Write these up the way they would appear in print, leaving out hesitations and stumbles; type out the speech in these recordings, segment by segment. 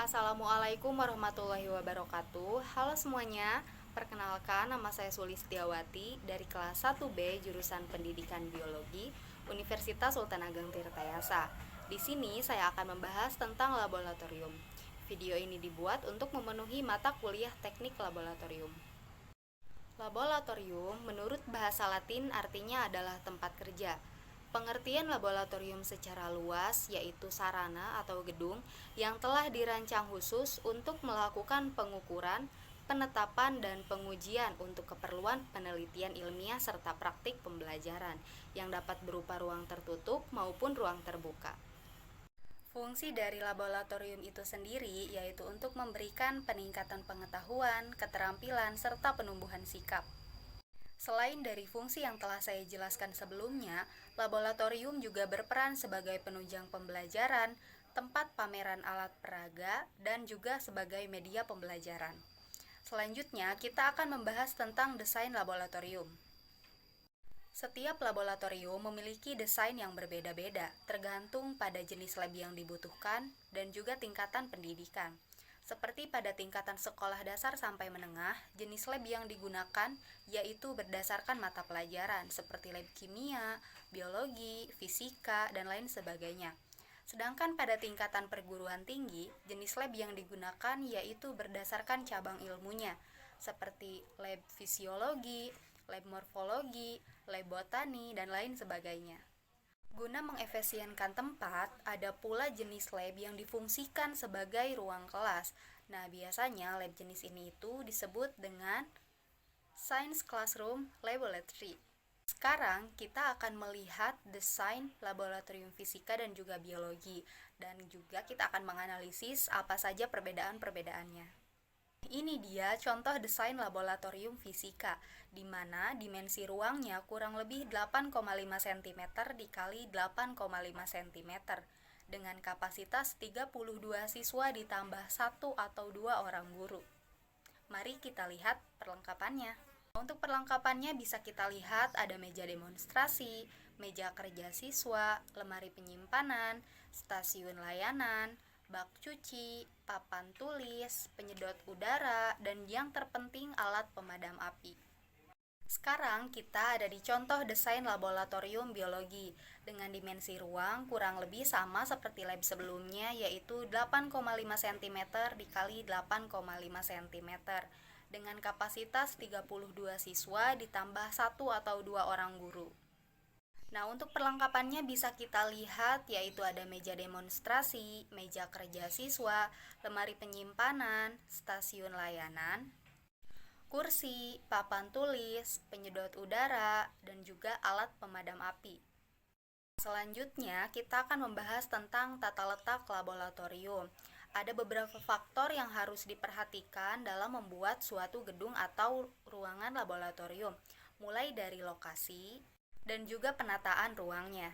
Assalamualaikum warahmatullahi wabarakatuh. Halo semuanya, perkenalkan nama saya Sulistiawati dari kelas 1B jurusan Pendidikan Biologi Universitas Sultan Ageng Tirtayasa. Di sini saya akan membahas tentang laboratorium. Video ini dibuat untuk memenuhi mata kuliah teknik laboratorium. Laboratorium menurut bahasa Latin artinya adalah tempat kerja. Pengertian laboratorium secara luas yaitu sarana atau gedung yang telah dirancang khusus untuk melakukan pengukuran, penetapan, dan pengujian untuk keperluan penelitian ilmiah serta praktik pembelajaran yang dapat berupa ruang tertutup maupun ruang terbuka. Fungsi dari laboratorium itu sendiri yaitu untuk memberikan peningkatan pengetahuan, keterampilan, serta penumbuhan sikap. Selain dari fungsi yang telah saya jelaskan sebelumnya, laboratorium juga berperan sebagai penunjang pembelajaran, tempat pameran alat peraga, dan juga sebagai media pembelajaran. Selanjutnya, kita akan membahas tentang desain laboratorium. Setiap laboratorium memiliki desain yang berbeda-beda, tergantung pada jenis lab yang dibutuhkan dan juga tingkatan pendidikan. Seperti pada tingkatan sekolah dasar sampai menengah, jenis lab yang digunakan yaitu berdasarkan mata pelajaran seperti lab kimia, biologi, fisika, dan lain sebagainya. Sedangkan pada tingkatan perguruan tinggi, jenis lab yang digunakan yaitu berdasarkan cabang ilmunya, seperti lab fisiologi, lab morfologi, lab botani, dan lain sebagainya. Guna mengefisienkan tempat, ada pula jenis lab yang difungsikan sebagai ruang kelas. Nah, biasanya lab jenis ini itu disebut dengan Science Classroom Laboratory. Sekarang kita akan melihat desain laboratorium fisika dan juga biologi, dan juga kita akan menganalisis apa saja perbedaan-perbedaannya. Ini dia contoh desain laboratorium fisika, di mana dimensi ruangnya kurang lebih 8,5 cm dikali 8,5 cm dengan kapasitas 32 siswa ditambah 1 atau 2 orang guru. Mari kita lihat perlengkapannya. Untuk perlengkapannya bisa kita lihat ada meja demonstrasi, meja kerja siswa, lemari penyimpanan, stasiun layanan, bak cuci, papan tulis, penyedot udara, dan yang terpenting alat pemadam api. Sekarang kita ada di contoh desain laboratorium biologi dengan dimensi ruang kurang lebih sama seperti lab sebelumnya yaitu 8,5 cm dikali 8,5 cm dengan kapasitas 32 siswa ditambah 1 atau 2 orang guru. Nah, untuk perlengkapannya bisa kita lihat yaitu ada meja demonstrasi, meja kerja siswa, lemari penyimpanan, stasiun layanan, kursi, papan tulis, penyedot udara, dan juga alat pemadam api. Selanjutnya, kita akan membahas tentang tata letak laboratorium. Ada beberapa faktor yang harus diperhatikan dalam membuat suatu gedung atau ruangan laboratorium, mulai dari lokasi dan juga penataan ruangnya.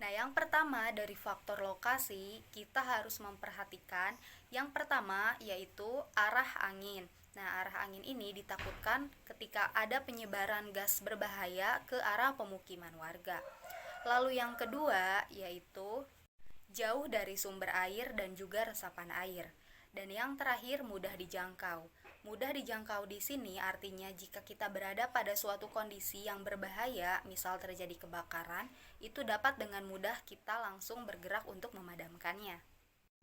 Nah, yang pertama dari faktor lokasi, kita harus memperhatikan yang pertama yaitu arah angin. Nah, arah angin ini ditakutkan ketika ada penyebaran gas berbahaya ke arah pemukiman warga. Lalu yang kedua yaitu jauh dari sumber air dan juga resapan air. Dan yang terakhir mudah dijangkau. Mudah dijangkau di sini artinya jika kita berada pada suatu kondisi yang berbahaya, misal terjadi kebakaran, itu dapat dengan mudah kita langsung bergerak untuk memadamkannya.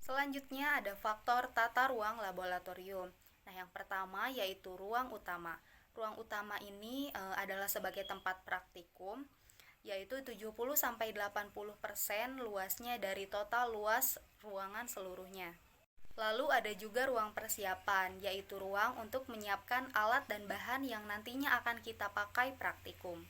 Selanjutnya ada faktor tata ruang laboratorium. Nah, yang pertama yaitu ruang utama. Ruang utama ini adalah sebagai tempat praktikum, yaitu 70-80% luasnya dari total luas ruangan seluruhnya. Lalu ada juga ruang persiapan, yaitu ruang untuk menyiapkan alat dan bahan yang nantinya akan kita pakai praktikum.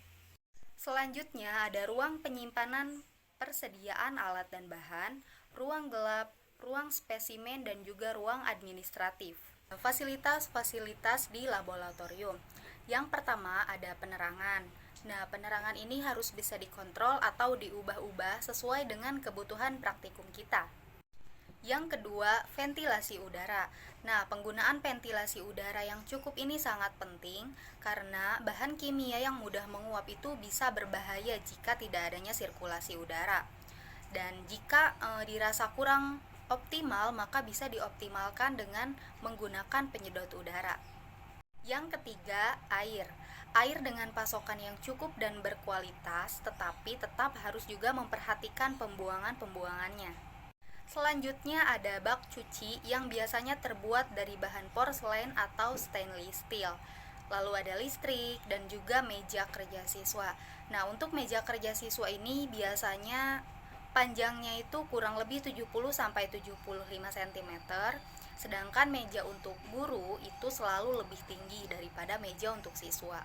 Selanjutnya ada ruang penyimpanan persediaan alat dan bahan, ruang gelap, ruang spesimen, dan juga ruang administratif. Fasilitas-fasilitas di laboratorium. Yang pertama ada penerangan. Nah, penerangan ini harus bisa dikontrol atau diubah-ubah sesuai dengan kebutuhan praktikum kita. Yang kedua, ventilasi udara. Nah, penggunaan ventilasi udara yang cukup ini sangat penting karena bahan kimia yang mudah menguap itu bisa berbahaya jika tidak adanya sirkulasi udara. Dan jika dirasa kurang optimal, maka bisa dioptimalkan dengan menggunakan penyedot udara. Yang ketiga, air. Air dengan pasokan yang cukup dan berkualitas, tetapi tetap harus juga memperhatikan pembuangan-pembuangannya. Selanjutnya ada bak cuci yang biasanya terbuat dari bahan porselen atau stainless steel. Lalu ada listrik dan juga meja kerja siswa. Nah, untuk meja kerja siswa ini biasanya panjangnya itu kurang lebih 70-75 cm, sedangkan meja untuk guru itu selalu lebih tinggi daripada meja untuk siswa.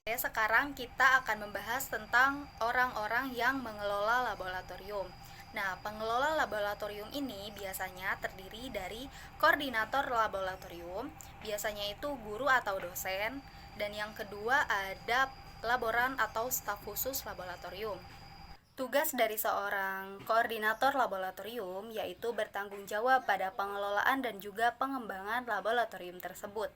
Oke, sekarang kita akan membahas tentang orang-orang yang mengelola laboratorium. Nah, pengelola laboratorium ini biasanya terdiri dari koordinator laboratorium, biasanya itu guru atau dosen, dan yang kedua ada laboran atau staf khusus laboratorium. Tugas dari seorang koordinator laboratorium yaitu bertanggung jawab pada pengelolaan dan juga pengembangan laboratorium tersebut.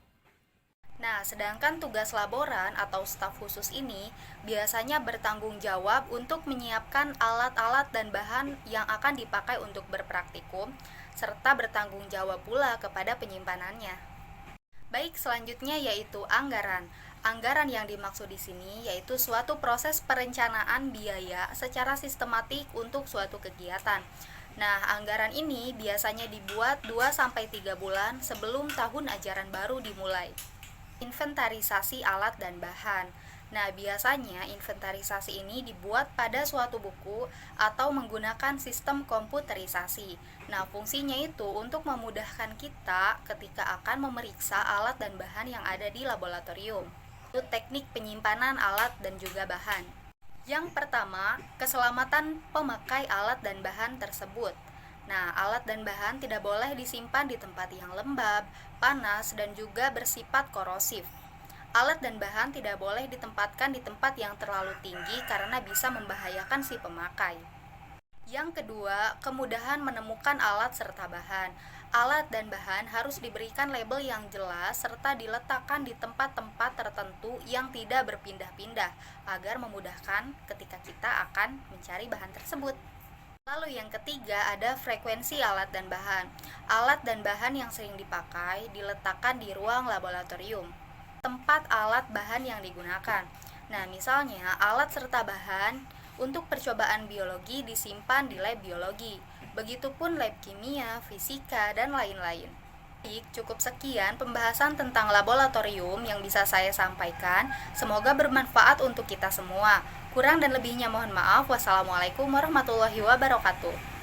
Nah, sedangkan tugas laboran atau staf khusus ini biasanya bertanggung jawab untuk menyiapkan alat-alat dan bahan yang akan dipakai untuk berpraktikum, serta bertanggung jawab pula kepada penyimpanannya. Baik, selanjutnya yaitu anggaran. Anggaran yang dimaksud di sini yaitu suatu proses perencanaan biaya secara sistematik untuk suatu kegiatan. Nah, anggaran ini biasanya dibuat 2-3 bulan sebelum tahun ajaran baru dimulai. Inventarisasi alat dan bahan. Nah, biasanya inventarisasi ini dibuat pada suatu buku atau menggunakan sistem komputerisasi. Nah, fungsinya itu untuk memudahkan kita ketika akan memeriksa alat dan bahan yang ada di laboratorium. Itu teknik penyimpanan alat dan juga bahan. Yang pertama, keselamatan pemakai alat dan bahan tersebut. Nah, alat dan bahan tidak boleh disimpan di tempat yang lembab, panas, dan juga bersifat korosif. Alat dan bahan tidak boleh ditempatkan di tempat yang terlalu tinggi karena bisa membahayakan si pemakai. Yang kedua, kemudahan menemukan alat serta bahan. Alat dan bahan harus diberikan label yang jelas serta diletakkan di tempat-tempat tertentu yang tidak berpindah-pindah agar memudahkan ketika kita akan mencari bahan tersebut. Lalu yang ketiga ada frekuensi alat dan bahan. Alat dan bahan yang sering dipakai diletakkan di ruang laboratorium, tempat alat bahan yang digunakan. Nah, misalnya alat serta bahan untuk percobaan biologi disimpan di lab biologi. Begitupun lab kimia, fisika, dan lain-lain. Baik, cukup sekian pembahasan tentang laboratorium yang bisa saya sampaikan. Semoga bermanfaat untuk kita semua. Kurang dan lebihnya mohon maaf. Wassalamualaikum warahmatullahi wabarakatuh.